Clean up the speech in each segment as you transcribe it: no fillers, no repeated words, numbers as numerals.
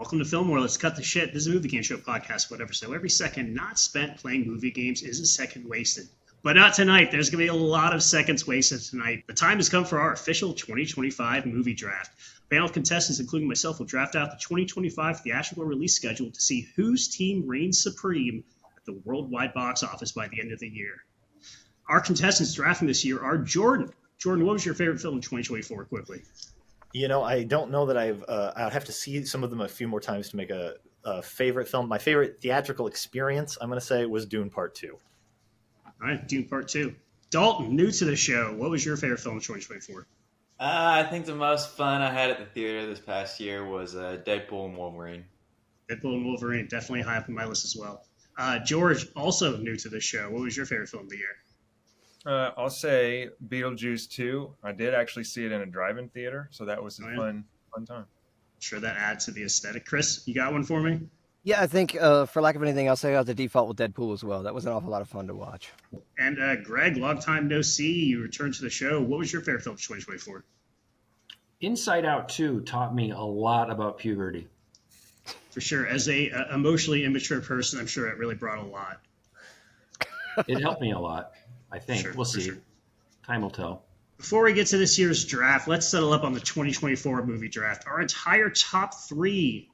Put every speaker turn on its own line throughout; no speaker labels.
Welcome to Filmwar. Let's cut the shit. This is a movie game show podcast, whatever. So every second not spent playing movie games is a second wasted. But not tonight. There's going to be a lot of seconds wasted tonight. The time has come for our official 2025 movie draft. A panel of contestants, including myself, will draft out the 2025 theatrical release schedule to see whose team reigns supreme at the worldwide box office by the end of the year. Our contestants drafting this year are Jordan. Jordan, what was your favorite film in 2024, quickly?
I don't know that I'd have to see some of them a few more times to make a favorite film. My favorite theatrical experience, I'm going to say, was Dune Part 2.
All right, Dune Part 2. Dalton, new to the show, what was your favorite film in 2024?
I think the most fun I had at the theater this past year was Deadpool and Wolverine.
Deadpool and Wolverine, definitely high up on my list as well. George, also new to the show, what was your favorite film of the year?
I'll say Beetlejuice 2. I did actually see it in a drive-in theater, so that was a fun time.
Sure, that adds to the aesthetic. Chris, you got one for me?
Yeah, I think for lack of anything else, I got the default with Deadpool as well. That was an awful lot of fun to watch.
And Greg, long time no see. You returned to the show. What was your favorite film of 2024?
Inside Out 2 taught me a lot about puberty.
For sure. As a emotionally immature person, I'm sure it really brought a lot.
It helped me a lot, I think.
Sure,
we'll see.
Sure.
Time will tell.
Before we get to this year's draft, let's settle up on the 2024 movie draft. Our entire top three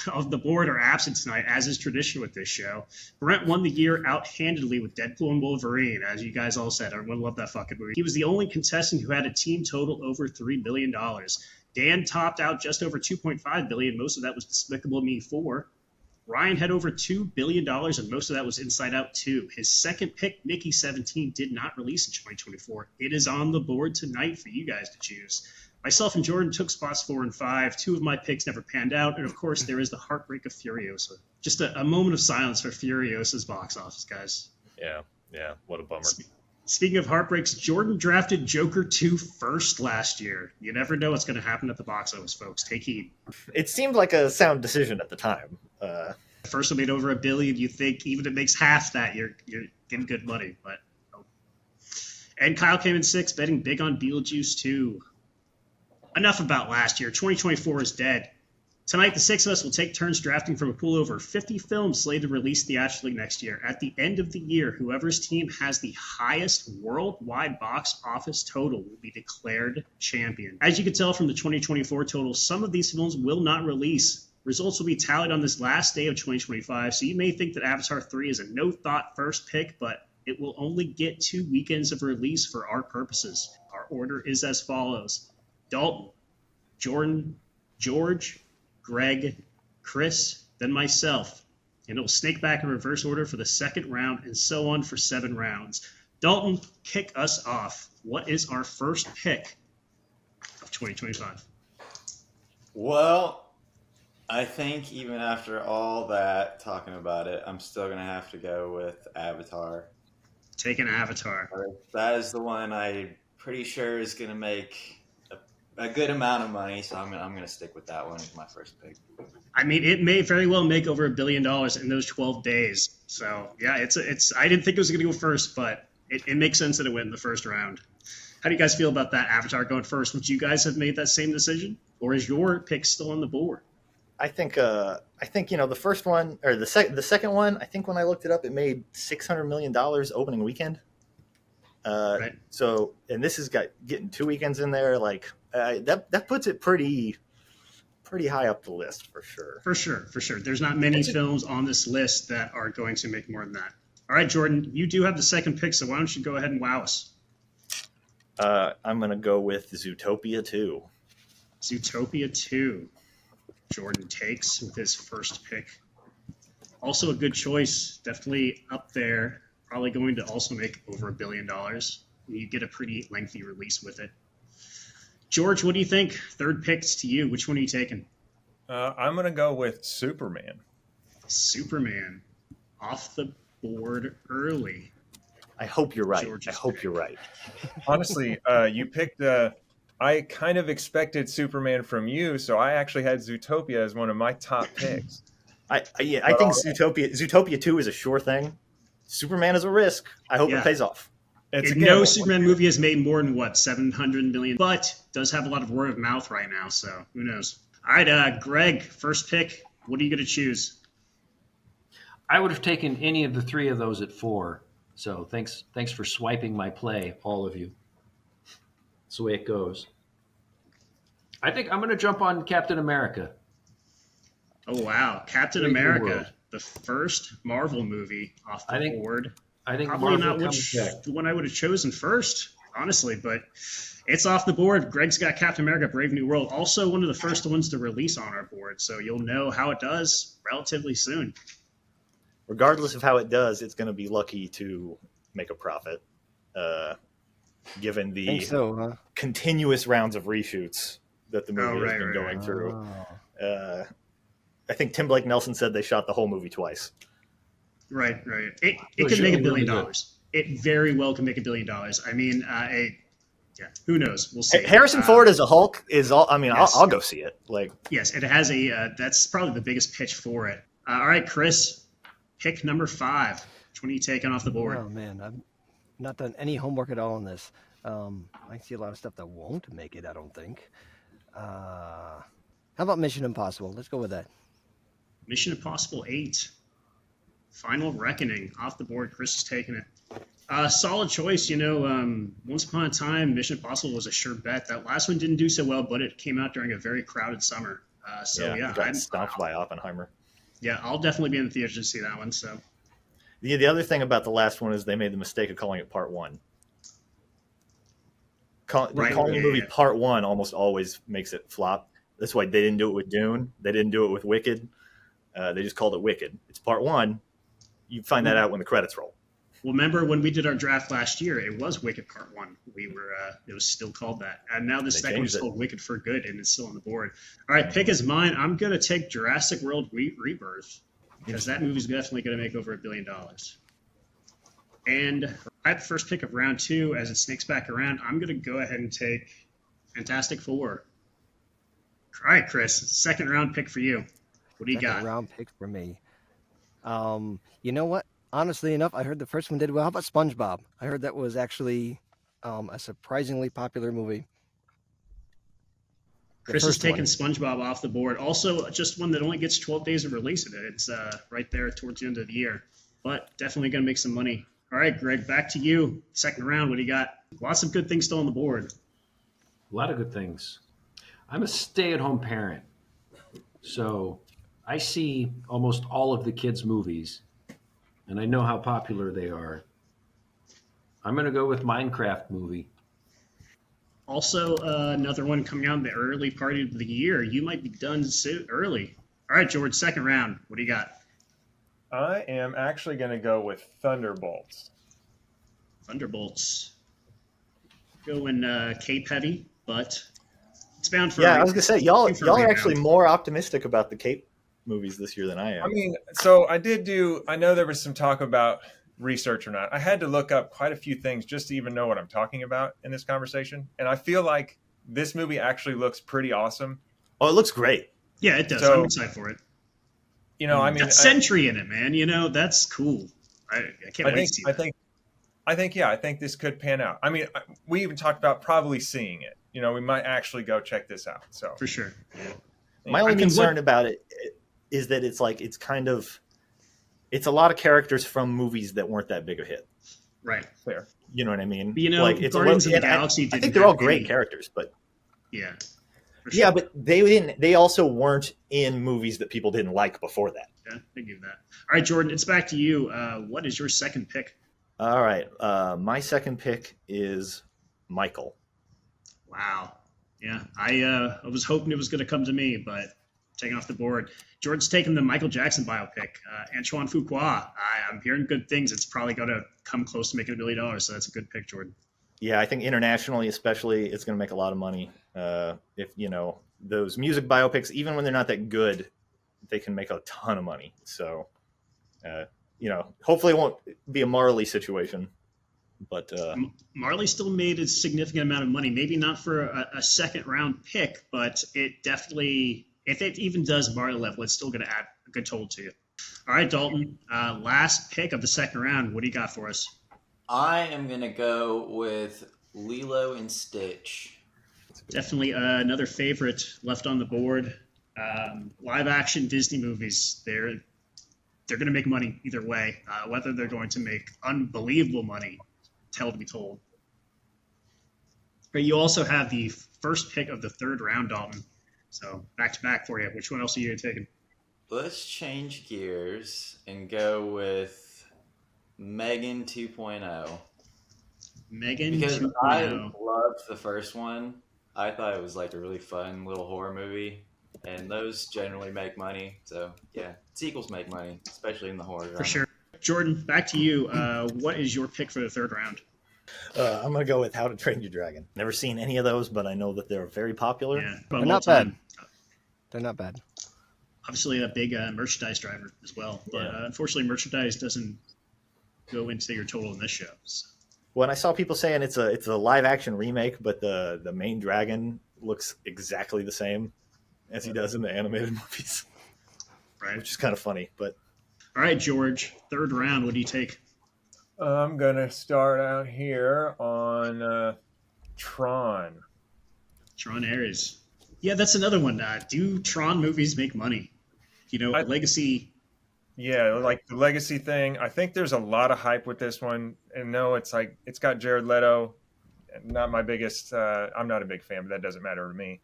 of the board are absent tonight, as is tradition with this show. Brent won the year out-handedly with Deadpool and Wolverine, as you guys all said. Everyone loved that fucking movie. He was the only contestant who had a team total over $3 billion. Dan topped out just over $2.5 billion. Most of that was Despicable Me 4. Ryan had over $2 billion, and most of that was Inside Out 2. His second pick, Mickey 17, did not release in 2024. It is on the board tonight for you guys to choose. Myself and Jordan took spots 4 and 5. Two of my picks never panned out. And, of course, there is the heartbreak of Furiosa. Just a moment of silence for Furiosa's box office, guys.
Yeah, what a bummer.
Speaking of heartbreaks, Jordan drafted Joker 2 first last year. You never know what's going to happen at the box office, folks. Take heed.
It seemed like a sound decision at the time.
First one made over $1 billion. You think even if it makes half that, you're getting good money. But no. And Kyle came in 6th, betting big on Beetlejuice 2. Enough about last year. 2024 is dead. Tonight, the six of us will take turns drafting from a pool over 50 films slated to release theatrically next year. At the end of the year, whoever's team has the highest worldwide box office total will be declared champion. As you can tell from the 2024 total, some of these films will not release. Results will be tallied on this last day of 2025, so you may think that Avatar 3 is a no-thought first pick, but it will only get 2 weekends of release for our purposes. Our order is as follows: Dalton, Jordan, George, Greg, Chris, then myself. And it will snake back in reverse order for the second round and so on for 7 rounds. Dalton, kick us off. What is our first pick of 2025?
Well, I think even after all that talking about it, I'm still going to have to go with Avatar.
Take an Avatar.
That is the one I'm pretty sure is going to make a good amount of money, so I'm going to stick with that one as my first pick.
I mean, it may very well make over $1 billion in those 12 days. So, yeah, it's. I didn't think it was going to go first, but it makes sense that it went in the first round. How do you guys feel about that Avatar going first? Would you guys have made that same decision, or is your pick still on the board?
I think the first one or the second one. I think when I looked it up, it made $600 million opening weekend.
Right.
So, and this has got getting 2 weekends in there. Like that puts it pretty high up the list for sure.
For sure. There's not many films on this list that are going to make more than that. All right, Jordan, you do have the second pick, so why don't you go ahead and wow us?
I'm going to go with Zootopia 2.
Zootopia 2. Jordan takes with his first pick. Also a good choice. Definitely up there. Probably going to also make over $1 billion. You get a pretty lengthy release with it. George, what do you think? Third picks to you. Which one are you taking?
I'm going to go with Superman.
Superman. Off the board early.
I hope you're right.
George's
I hope
pick.
you're right.
Honestly, you picked I kind of expected Superman from you, so I actually had Zootopia as one of my top picks.
I think Zootopia 2 is a sure thing. Superman is a risk. I hope it pays off.
No Superman movie has made more than, $700 million, but does have a lot of word of mouth right now, so who knows. All right, Greg, first pick. What are you going to choose?
I would have taken any of the three of those at 4. So thanks for swiping my play, all of you. That's the way it goes. I think I'm going to jump on Captain America.
Oh, wow. Captain
Brave New
America,
World.
the first Marvel movie off the board.
I think
Probably
Marvel
not
comes back.
the one I would have chosen first, honestly, but it's off the board. Greg's got Captain America, Brave New World. Also one of the first ones to release on our board, so you'll know how it does relatively soon.
Regardless of how it does, it's going to be lucky to make a profit, given
Think
the
so, huh?
continuous rounds of reshoots that the movie has
right,
been
right,
going
right.
through.
Oh.
I think Tim Blake Nelson said they shot the whole movie twice.
Right. It
Was
could make
really
$1 billion.
good.
It very well can make $1 billion. I mean, who knows? We'll see.
Harrison Ford as a Hulk is all. I mean,
Yes.
I'll go see it. Like,
Yes, it has that's probably the biggest pitch for it. All right, Chris, pick number 5. Which one are you taking off the board?
Oh man, I've not done any homework at all on this. I see a lot of stuff that won't make it. I don't think. How about Mission Impossible? Let's go with that.
Mission Impossible 8. Final Reckoning off the board. Chris is taking it. Solid choice. Once upon a time, Mission Impossible was a sure bet. That last one didn't do so well, but it came out during a very crowded summer.
it got stomped by Oppenheimer.
Yeah, I'll definitely be in the theater to see that one. So
The other thing about the last one is they made the mistake of calling it Part 1. Calling the movie Part 1 almost always makes it flop. That's why they didn't do it with Dune. They didn't do it with Wicked. They just called it Wicked. It's Part 1. You find that out when the credits roll.
Well, remember when we did our draft last year? It was Wicked Part 1. It was still called that, and now the second one's called Wicked for Good, and it's still on the board. All right, pick is mine. I'm gonna take Jurassic World Rebirth because that movie's definitely gonna make over $1 billion. And I have the first pick of round 2 as it snakes back around. I'm gonna go ahead and take Fantastic Four. All right, Chris, second round pick for you. What do you got?
Second round pick for me. You know what? Honestly enough, I heard the first one did well. How about SpongeBob? I heard that was actually a surprisingly popular movie.
Chris is taking SpongeBob off the board. Also, just one that only gets 12 days of release of it. It's right there towards the end of the year, but definitely going to make some money. All right, Greg, back to you. Second round, what do you got? Lots of good things still on the board.
A lot of good things. I'm a stay-at-home parent, so I see almost all of the kids' movies, and I know how popular they are. I'm going to go with Minecraft movie.
Also, another one coming out in the early part of the year. You might be done early. All right, George, second round. What do you got?
I am actually going to go with Thunderbolts.
Thunderbolts. Going Cape heavy, but it's bound for.
Yeah, I was gonna say y'all are
rebound.
actually more optimistic about the Cape movies this year than I am.
I mean, so I know there was some talk about research or not. I had to look up quite a few things just to even know what I'm talking about in this conversation. And I feel like this movie actually looks pretty awesome.
Oh, it looks great.
Yeah, it does.
So-
I'm excited for it.
I mean,
Got Sentry in it, man. That's cool. I can't wait to see that.
I think this could pan out. I mean, we even talked about probably seeing it. We might actually go check this out. So
For sure.
My only concern about it is that it's a lot of characters from movies that weren't that big a hit.
Right.
fair.
You know what I mean?
It's Guardians of the Galaxy.
I think they're all great characters, but
Yeah.
yeah, but they didn't. They also weren't in movies that people didn't like before that.
Yeah, I give that. All right, Jordan, it's back to you. What is your second pick?
All right, my second pick is Michael.
Wow. Yeah, I was hoping it was going to come to me, but taking off the board. Jordan's taking the Michael Jackson biopic. Antoine Fuqua. I'm hearing good things. It's probably going to come close to making $1 billion, so that's a good pick, Jordan.
Yeah, I think internationally, especially, it's going to make a lot of money. If those music biopics, even when they're not that good, they can make a ton of money. So, hopefully, it won't be a Marley situation. But
Marley still made a significant amount of money. Maybe not for a second round pick, but it definitely, if it even does Marley level, it's still going to add a good total to you. All right, Dalton, last pick of the second round. What do you got for us?
I am going to go with Lilo and Stitch.
Definitely another favorite left on the board. Live action Disney movies, they're going to make money either way. Whether they're going to make unbelievable money, tell to be told. But you also have the first pick of the third round, Dalton. So back to back for you. Which one else are you taking?
Let's change gears and go with Megan 2.0.
Megan
Because
2.0.
I loved the first one. I thought it was like a really fun little horror movie. And those generally make money. So, yeah, sequels make money, especially in the horror genre.
For sure. Jordan, back to you. What is your pick for the third round?
I'm going to go with How to Train Your Dragon. Never seen any of those, but I know that they're very popular.
Yeah,
They're not bad. They're not bad.
Obviously, a big merchandise driver as well. But unfortunately, merchandise doesn't go into your total in this show. So.
When I saw people saying it's a live action remake, but the main dragon looks exactly the same as he does in the animated movies,
Right.
which is kind of funny. But
all right, George, third round. What do you take?
I'm gonna start out here on Tron.
Tron Ares. Yeah, that's another one. Do Tron movies make money? You know, Legacy.
Yeah, like the legacy thing. I think there's a lot of hype with this one. And no, it's like it's got Jared Leto. Not my biggest. I'm not a big fan, but that doesn't matter to me.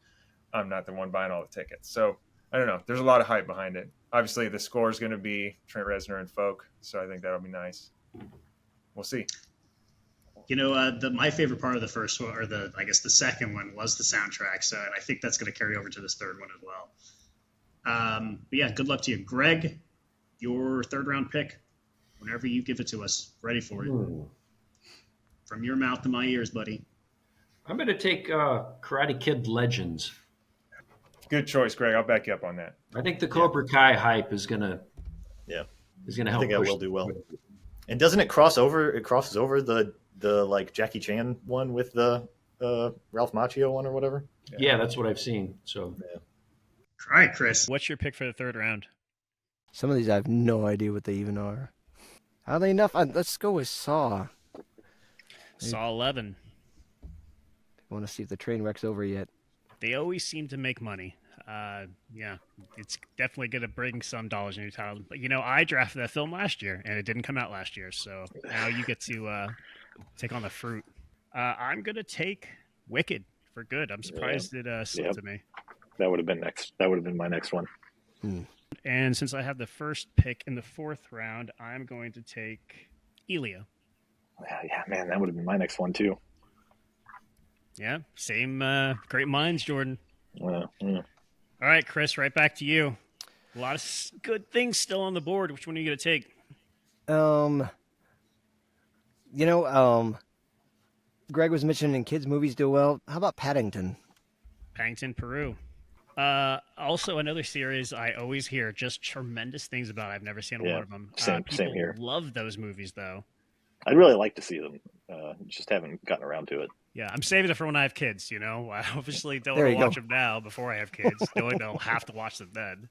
I'm not the one buying all the tickets. So I don't know. There's a lot of hype behind it. Obviously, the score is going to be Trent Reznor and folk, so I think that'll be nice. We'll see.
You know, my favorite part of the first one, or I guess the second one, was the soundtrack. So I think that's going to carry over to this third one as well. But yeah, good luck to you, Greg. Your third round pick. Whenever you give it to us, ready for it. From your mouth to my ears, buddy.
I'm going to take Karate Kid Legends.
Good choice, Greg. I'll back you up on that.
I think the Cobra Kai hype is going to
yeah,
help.
I think that
push
will do well. And doesn't it cross over? It crosses over the like Jackie Chan one with the Ralph Macchio one or whatever.
Yeah, that's what I've seen. So,
All right, Chris.
What's your pick for the third round?
Some of these I have no idea what they even are. Oddly enough, let's go with Saw.
Saw 11.
I want to see if the train wreck's over yet.
They always seem to make money. Yeah, it's definitely going to bring some dollars in your title. But, you know, I drafted that film last year, and it didn't come out last year. So now you get to take on the fruit. I'm going to take Wicked for good. I'm surprised it slipped to me.
That would have been next. That would have been my next one.
And since I have the first pick in the fourth round, I'm going to take Elia.
Yeah, man, that would have been my next one too.
Yeah, same great minds, Jordan.
Yeah.
All right, Chris, right back to you. A lot of good things still on the board. Which one are you going to take?
Greg was mentioning kids' movies do well. How about Paddington?
Paddington, Peru. Also, another series I always hear just tremendous things about. I've never seen one of them.
Same
people
here.
Love those movies, though.
I'd really like to see them. Just haven't gotten around to it.
Yeah, I'm saving it for when I have kids, you know? I obviously don't
There
want to
you
watch
go.
them now before I have kids, knowing I'll have to watch them then.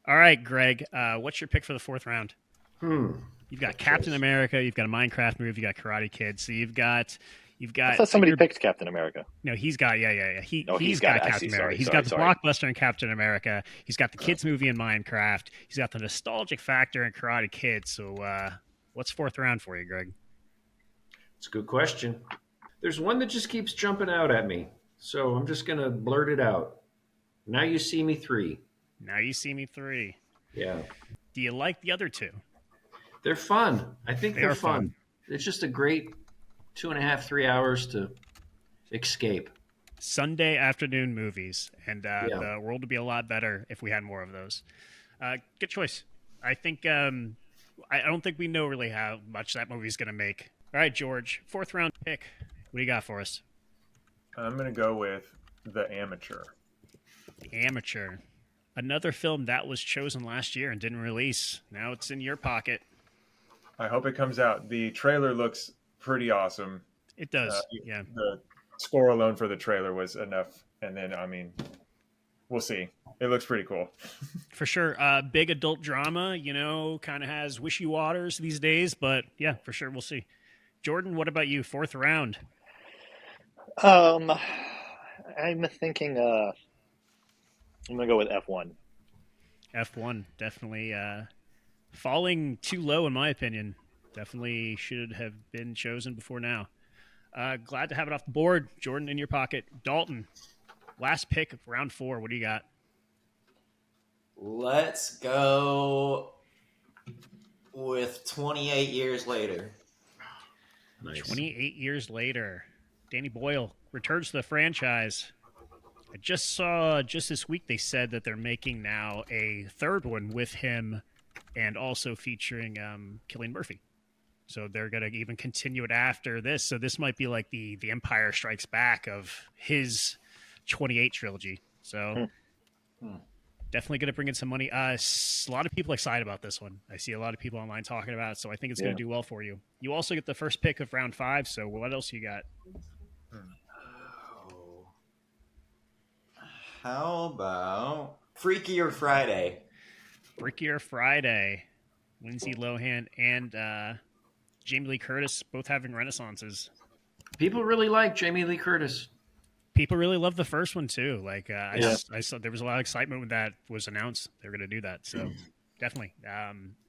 All right, Greg, what's your pick for the fourth round? You've got Captain America, you've got a Minecraft movie, you've got Karate Kid, so you've got.
I thought somebody picked Captain America.
No, he's got he's
got
got
it. I
Captain
see.
America.
Sorry,
He's got the blockbuster in Captain America. He's got the kids movie in Minecraft. He's got the nostalgic factor in Karate Kid. So, what's fourth round for you, Greg?
it's a good question. There's one that just keeps jumping out at me. So I'm just going to blurt it out. Now You See Me 3.
Now You See Me 3.
Yeah.
Do you like the other two?
They're fun. I think
They
they're
are
fun. It's just a great 2.5, 3 hours to escape.
Sunday afternoon movies, and the world would be a lot better if we had more of those. Good choice. I think I don't think we know really how much that movie's going to make. All right, George, fourth round pick. What do you got for us?
I'm going to go with The Amateur.
Amateur. Another film that was chosen last year and didn't release. Now it's in your pocket.
I hope it comes out. The trailer looks pretty awesome.
It does, yeah.
The score alone for the trailer was enough. And then, I mean, we'll see. It looks pretty cool.
For sure. Big adult drama, you know, kind of has wishy waters these days, but yeah, for sure. We'll see. Jordan, what about you? Fourth round.
I'm thinking I'm gonna go with F1.
F1 definitely falling too low in my opinion. Definitely should have been chosen before now. Glad to have it off the board. Jordan, in your pocket. Dalton, last pick of round 4. What do you got?
Let's go with 28 years later.
Nice.
28 years later. Danny Boyle returns to the franchise. I just saw just this week they said that they're making now a third one with him and also featuring Cillian Murphy. So they're going to even continue it after this. So this might be like the Empire Strikes Back of his 28 trilogy. So definitely going to bring in some money. A lot of people excited about this one. I see a lot of people online talking about it. So I think it's going to do well for you. You also get the first pick of round 5. So what else you got?
How about Freakier Friday?
Freakier Friday. Lindsay Lohan and Jamie Lee Curtis both having renaissances.
People really like Jamie Lee Curtis.
People really love the first one too. Like I saw there was a lot of excitement when that was announced. They were going to do that. So definitely,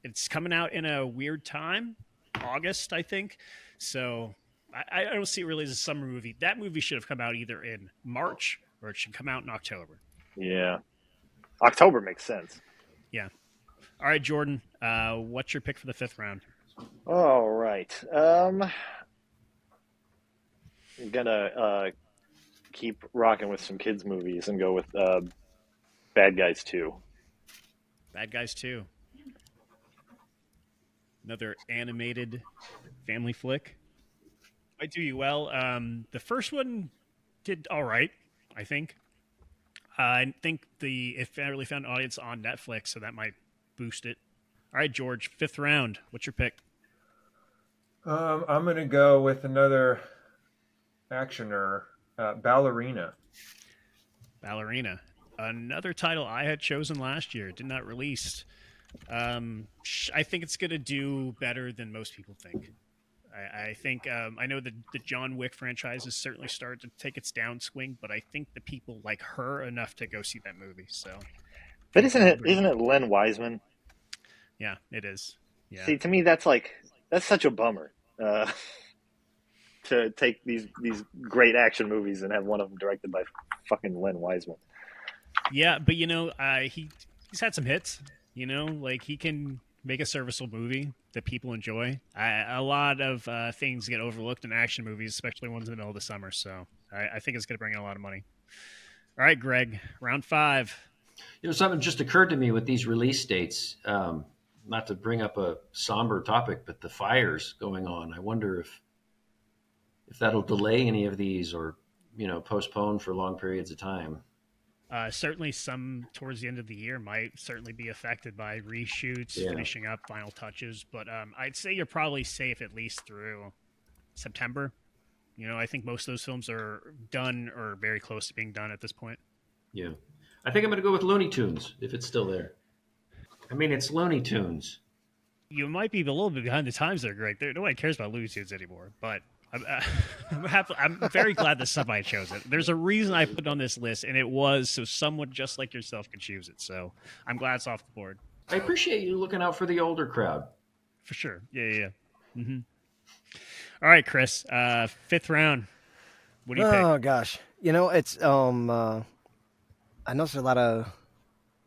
it's coming out in a weird time, August, I think. So I don't see it really as a summer movie. That movie should have come out either in March or it should come out in October.
Yeah. October makes sense.
Yeah. All right, Jordan. What's your pick for the 5th round?
All right. I'm gonna keep rocking with some kids movies and go with Bad Guys 2.
Bad Guys 2. Another animated family flick. I do you well. The first one did all right, I think. I think it really found an audience on Netflix, so that might boost it. All right, George, 5th round. What's your pick?
I'm going to go with another actioner, Ballerina.
Ballerina. Another title I had chosen last year. Did not release. I think it's going to do better than most people think. I think I know that the John Wick franchise has certainly started to take its downswing, but I think the people like her enough to go see that movie. So,
But isn't it Len Wiseman?
Yeah, it is. Yeah.
See, to me, that's such a bummer. To take these great action movies and have one of them directed by fucking Len Wiseman.
Yeah, but he's had some hits. Like he can make a serviceable movie that people enjoy. A lot of things get overlooked in action movies, especially ones in the middle of the summer. So I think it's going to bring in a lot of money. All right, Greg, round 5.
Something just occurred to me with these release dates. Not to bring up a somber topic, but the fires going on. I wonder if that'll delay any of these or, postpone for long periods of time.
Certainly some towards the end of the year might certainly be affected by reshoots, finishing up final touches. But I'd say you're probably safe at least through September. I think most of those films are done or very close to being done at this point.
Yeah. I think I'm going to go with Looney Tunes if it's still there. I mean, it's Looney Tunes.
You might be a little bit behind the times there, Greg. Nobody cares about Looney Tunes anymore. But I'm very glad that somebody chose it. There's a reason I put it on this list, and it was so someone just like yourself could choose it. So I'm glad it's off the board.
I appreciate you looking out for the older crowd.
For sure. Yeah. Mm-hmm. All right, Chris. 5th round. What do you pick?
Oh gosh, it's I know there's a lot of.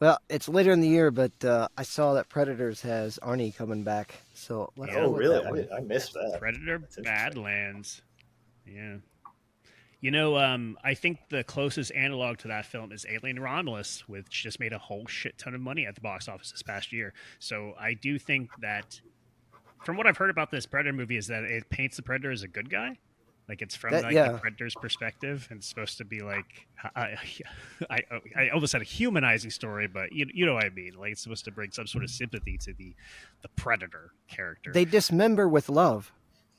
Well, it's later in the year, but I saw that Predators has Arnie coming back. So let's go with that one.
I missed that.
Predator Badlands. Yeah. I think the closest analog to that film is Alien Romulus, which just made a whole shit ton of money at the box office this past year. So I do think that, from what I've heard about this Predator movie, is that it paints the Predator as a good guy. Like it's from the Predator's perspective, and it's supposed to be like I almost said a humanizing story, but you know what I mean. Like it's supposed to bring some sort of sympathy to the Predator character.
They dismember with love.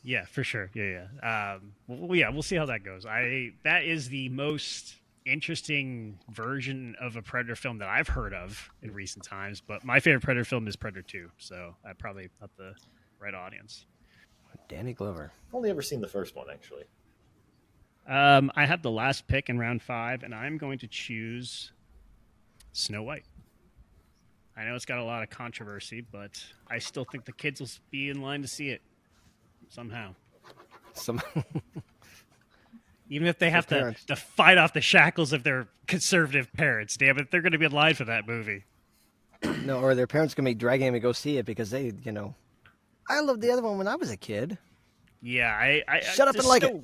Yeah, for sure. Yeah. We'll see how that goes. That is the most interesting version of a Predator film that I've heard of in recent times. But my favorite Predator film is Predator 2, so I probably not the right audience.
Danny Glover.
I've only ever seen the first one, actually.
I have the last pick in round 5, and I'm going to choose Snow White. I know it's got a lot of controversy, but I still think the kids will be in line to see it somehow.
Some
Even if they have
parents.
to fight off the shackles of their conservative parents, damn it, they're going to be in line for that movie.
no, or their parents gonna be dragging them to go see it because they, I loved the other one when I was a kid.
Yeah,
Shut up and like it.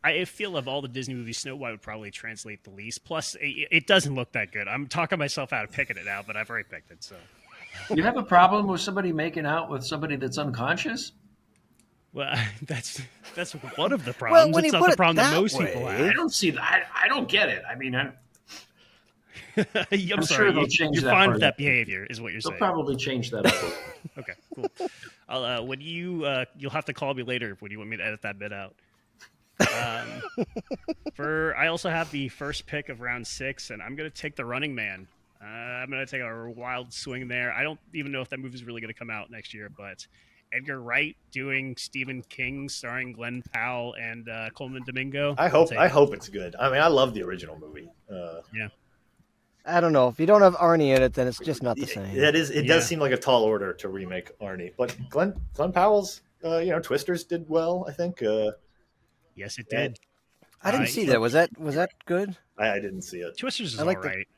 I feel of all the Disney movies, Snow White would probably translate the least. Plus, it doesn't look that good. I'm talking myself out of picking it now, but I've already picked it. So,
You have a problem with somebody making out with somebody that's unconscious?
well, that's one of the problems.
when
It's
you
not
put
the
it
problem that
that
most people
way-
I
have.
don't see that. I don't get it. I mean,
I'm
I'm
sorry,
sure they'll change
you're
that
fine
part
with that
up.
behavior, is what you're
they'll
saying.
probably change that up.
Okay, cool. I'll when you'll have to call me later when you want me to edit that bit out. I also have the first pick of round 6, and I'm gonna take The Running Man. I'm gonna take a wild swing there. I don't even know if that movie's really gonna come out next year, but Edgar Wright doing Stephen King, starring Glenn Powell and Coleman Domingo.
I hope it's good. I mean, I love the original movie.
I don't know. If you don't have Arnie in it, then it's just not the same.
It is. It
Yeah.
does seem like a tall order to remake Arnie, but Glenn Powell's, Twisters did well. I think.
Yes, it did.
I didn't see that. Was that good?
I didn't see it.
Twisters is
I like
all
the-
right.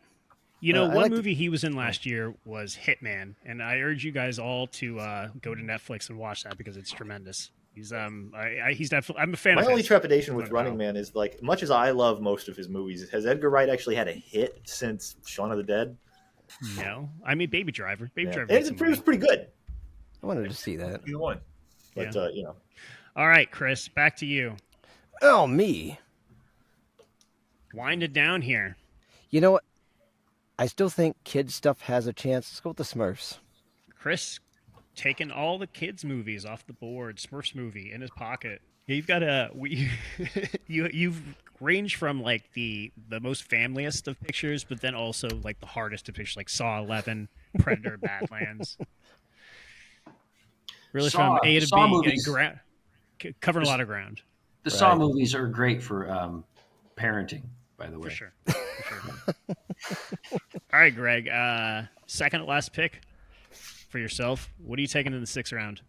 You know,
I
one
like the-
movie he was in last year was Hitman, and I urge you guys all to go to Netflix and watch that because it's tremendous. He's he's definitely. I'm a fan
My
of
only
his.
trepidation with
Glenn
Running
Powell.
Man is like, much as I love most of his movies, has Edgar Wright actually had a hit since Shaun of the Dead?
No, I mean Baby Driver. Baby
Yeah.
Driver.
It
made some
was
money.
pretty good,
I wanted to see that.
Either one.
but
Yeah. All right, Chris, back to you.
Oh, me.
Wind it down here.
You know what? I still think kids stuff has a chance. Let's go with the Smurfs.
Chris taking all the kids' movies off the board. Smurfs movie in his pocket. You've got you've ranged from like the most familiest of pictures, but then also like the hardest of pictures, like Saw 11, Predator, Badlands. Really
Saw-
from A to
Saw
B,
movies-
covering a lot of ground.
The Saw
Right.
movies are great for parenting, by the way.
For sure. All right, Greg. Second to last pick for yourself. What are you taking in the 6th round?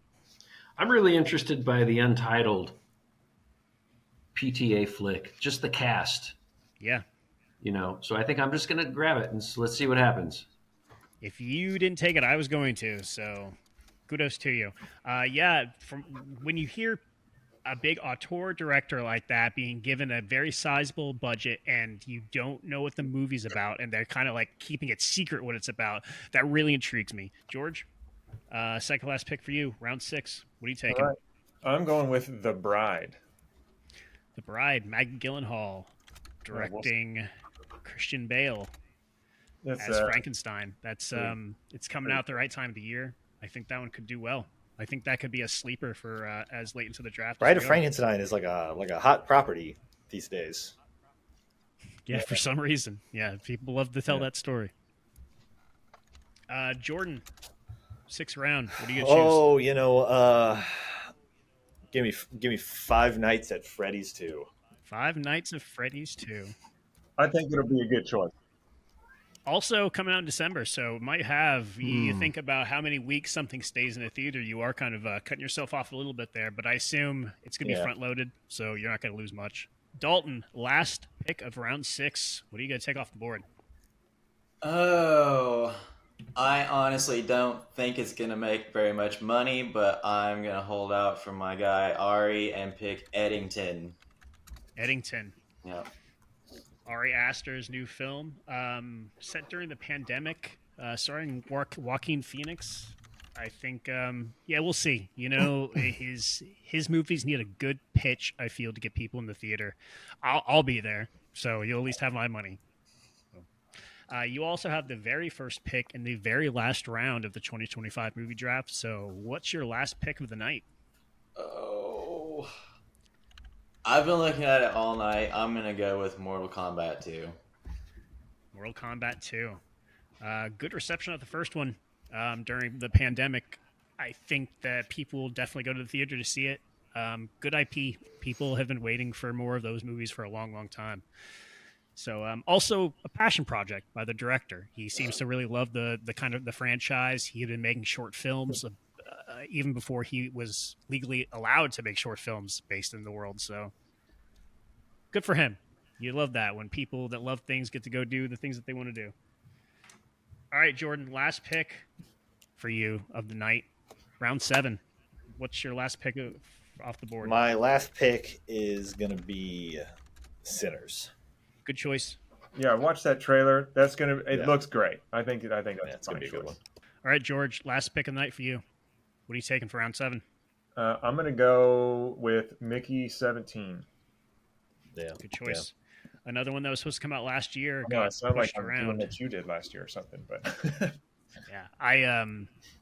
I'm really interested by the Untitled PTA flick, just the cast,
Yeah.
So I think I'm just going to grab it and let's see what happens.
If you didn't take it, I was going to. So, kudos to you. Yeah, from when you hear a big auteur director like that being given a very sizable budget and you don't know what the movie's about and they're kind of like keeping it secret what it's about, that really intrigues me. George, second last pick for you, round 6. What are you taking?
All right. I'm going with The Bride.
The Bride, Maggie Gyllenhaal, directing Christian Bale
It's,
as Frankenstein. That's it's coming out the right time of the year. I think that one could do well. I think that could be a sleeper for as late into the draft.
Bride
as
of
we go.
Frankenstein is like a hot property these days.
Yeah, for some reason. Yeah, people love to tell that story. Jordan, 6th round. What are you gonna choose?
Give me Five Nights at Freddy's 2.
Five Nights at Freddy's 2.
I think it'll be a good choice.
Also coming out in December, so might have you think about how many weeks something stays in the theater. You are kind of cutting yourself off a little bit there, but I assume it's going to be front loaded, so you're not going to lose much. Dalton, last pick of round 6. What are you going to take off the board?
Oh, I honestly don't think it's going to make very much money, but I'm going to hold out for my guy Ari and pick Eddington.
Eddington.
Yep.
Ari Aster's new film, set during the pandemic, starring Joaquin Phoenix. I think, we'll see. His movies need a good pitch, I feel, to get people in the theater. I'll be there, so you'll at least have my money. You also have the very first pick in the very last round of the 2025 movie draft. So what's your last pick of the night?
Oh, I've been looking at it all night. I'm going to go with Mortal Kombat 2.
Mortal Kombat 2. Good reception of the first one during the pandemic. I think that people will definitely go to the theater to see it. Good IP. People have been waiting for more of those movies for a long, long time. So also a passion project by the director. He seems to really love the kind of the franchise. He had been making short films even before he was legally allowed to make short films based in the world. So good for him. You love that when people that love things get to go do the things that they want to do. All right, Jordan, last pick for you of the night, round 7. What's your last pick off the board?
My last pick is going to be Sinners.
Good choice.
Yeah, I watched that trailer. That's gonna. It
Yeah.
looks great. I think that's
It's going to be a good one.
All right, George, last pick of the night for you. What are you taking for round 7?
I'm gonna go with Mickey 17.
Yeah.
Good choice. Another one that was supposed to come out last year
No,
got
it's not like
pushed
I'm doing
around.
what you did last year or something, but
Yeah, I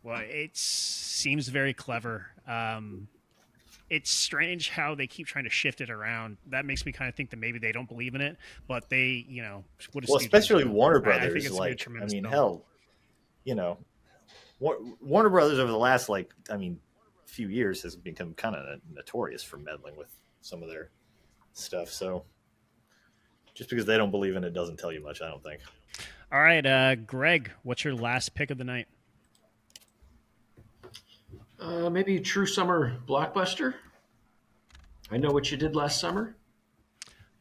well, it seems very clever. It's strange how they keep trying to shift it around. That makes me kind of think that maybe they don't believe in it, but they, what a
Well,
studio
especially
do.
Warner
I think
Brothers.
it's gonna be a tremendous film.
Hell, Warner Brothers over the last few years has become kind of notorious for meddling with some of their stuff. So just because they don't believe in it doesn't tell you much, I don't think.
All right, Greg, what's your last pick of the night?
Maybe a true summer blockbuster. I Know What You Did Last Summer.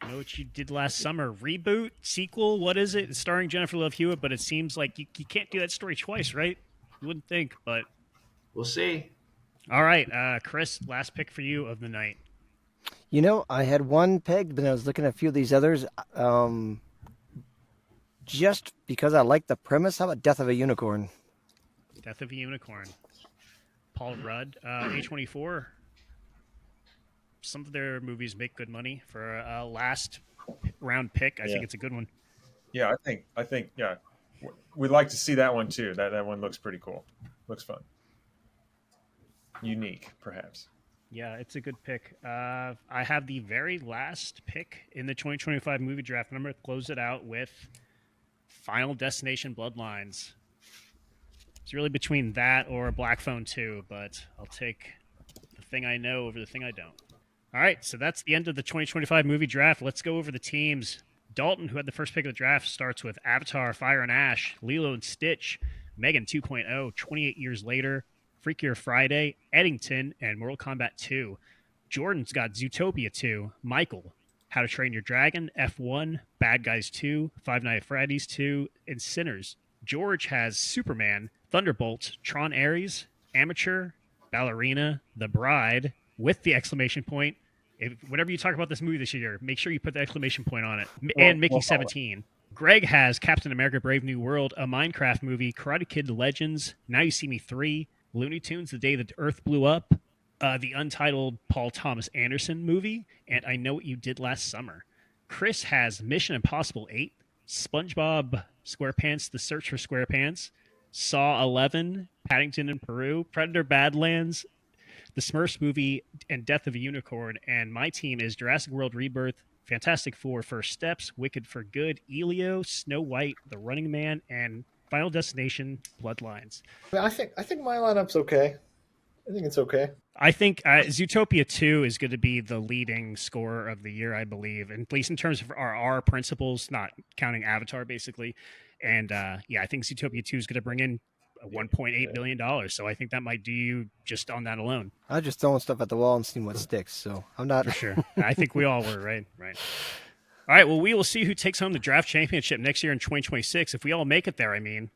I Know What You Did Last Summer. Reboot? Sequel? What is it? It's starring Jennifer Love Hewitt, but it seems like you can't do that story twice, right? You wouldn't think, but...
We'll see.
All right, Chris, last pick for you of the night.
I had one pegged, but I was looking at a few of these others. Just because I like the premise, how about Death of a Unicorn?
Death of a Unicorn. Paul Rudd, A24. Some of their movies make good money for a last round pick. I think it's a good one.
yeah, I think yeah, we'd like to see that one too. That one looks pretty cool. Looks fun. Unique, perhaps.
Yeah, it's a good pick. I have the very last pick in the 2025 movie draft. I'm going to close it out with Final Destination Bloodlines. It's really between that or Black Phone 2, but I'll take the thing I know over the thing I don't. All right, so that's the end of the 2025 movie draft. Let's go over the teams. Dalton, who had the first pick of the draft, starts with Avatar, Fire and Ash, Lilo and Stitch, Megan 2.0, 28 Years Later, Freakier Friday, Eddington, and Mortal Kombat 2. Jordan's got Zootopia 2, Michael, How to Train Your Dragon, F1, Bad Guys 2, Five Nights at Freddy's 2, and Sinners. George has Superman, Thunderbolts, Tron Ares, Amateur, Ballerina, The Bride, with the exclamation point. Whenever you talk about this movie this year, make sure you put the exclamation point on it. And Mickey 17. Greg has Captain America Brave New World, a Minecraft movie, Karate Kid Legends, Now You See Me 3, Looney Tunes, The Day the Earth Blew Up, the untitled Paul Thomas Anderson movie, and I Know What You Did Last Summer. Chris has Mission Impossible 8, SpongeBob SquarePants, The Search for SquarePants, Saw 11, Paddington in Peru, Predator Badlands, the Smurfs movie, and Death of a Unicorn. And my team is Jurassic World Rebirth, Fantastic Four First Steps, Wicked for Good, Elio, Snow White, The Running Man, and Final Destination Bloodlines.
I think my lineup's okay. I think it's okay.
I think Zootopia 2 is going to be the leading scorer of the year, I believe, at least in terms of our principles, not counting Avatar, basically. And I think Zootopia 2 is going to bring in $1.8 billion. So I think that might do you just on that alone.
I was just throwing stuff at the wall and seeing what sticks, so I'm not...
For sure. I think we all were, right? Right. All right, well, we will see who takes home the draft championship next year in 2026. If we all make it there, I mean.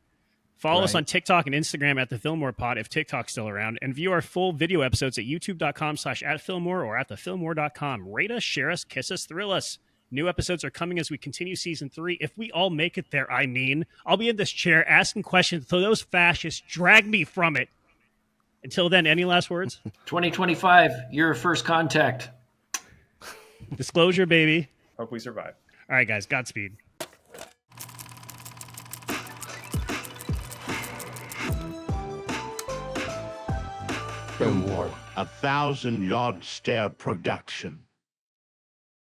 Follow us on TikTok and Instagram at the Filmwar Pod if TikTok's still around, and view our full video episodes at youtube.com/@Filmwar or at thefilmwar.com. Rate us, share us, kiss us, thrill us. New episodes are coming as we continue season 3. If we all make it there, I'll be in this chair asking questions until those fascists drag me from it. Until then, any last words?
2025, year of first contact.
Disclosure, baby.
Hope we survive.
All right, guys. Godspeed.
Filmwar, a 1,000-yard stare production.